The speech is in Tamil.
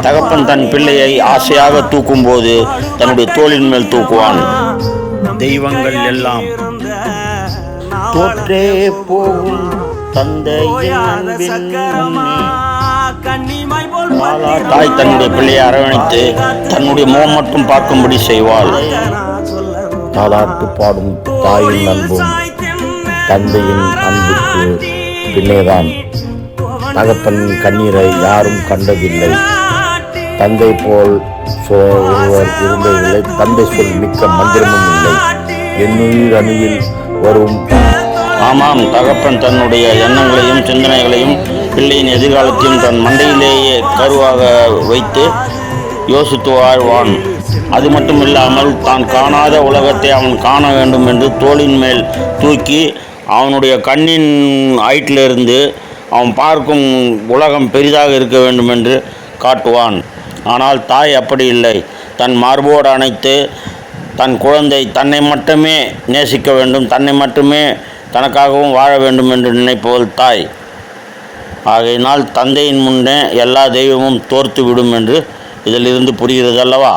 தகப்பன் தன் பிள்ளையை ஆசையாக தூக்கும்போது தன்னுடைய தோளின் மேல் தூக்குவான். தெய்வங்கள் எல்லாம் தோற்றே போகும் தந்தையின் அன்பின் முன்னே தாய் தன்னுடைய பிள்ளையை அரவணைத்து தன்னுடைய முகம் மட்டும் பார்க்கும்படி செய்வாள். தாலாட்டு பாடும் தாயின் அன்பும் தந்தையின் அன்புக்கு பின்னேதான். தகப்பன் கண்ணீரை யாரும் கண்டதில்லை. தந்தை போல் ஒருவர் இருந்ததில்லை. தந்தை சொல் மிக்க மந்திரமும் இல்லை. என்னுயிர் அணியில் வரும். ஆமாம், தகப்பன் தன்னுடைய எண்ணங்களையும் சிந்தனைகளையும் பிள்ளையின் எதிர்காலத்தையும் தன் மண்டையிலேயே கருவாக வைத்து யோசித்து வாழ்வான். அது மட்டும் இல்லாமல் தான் காணாத உலகத்தை அவன் காண வேண்டும் என்று தோளின் மேல் தூக்கி அவனுடைய கண்ணின் ஹைட்டிலிருந்து அவன் பார்க்கும் உலகம் பெரிதாக இருக்க வேண்டும் என்று காட்டுவான். ஆனால் தாய் அப்படி இல்லை. தன் மார்போடு அணைத்து தன் குழந்தை தன்னை மட்டுமே நேசிக்க வேண்டும், தன்னை மட்டுமே தனக்காகவும் வாழ வேண்டும் என்று நினைப்பவள் தாய். ஆகையினால் தந்தையின் முன்னே எல்லா தெய்வமும் தோர்த்து விடும் என்று இதிலிருந்து புரிகிறது அல்லவா?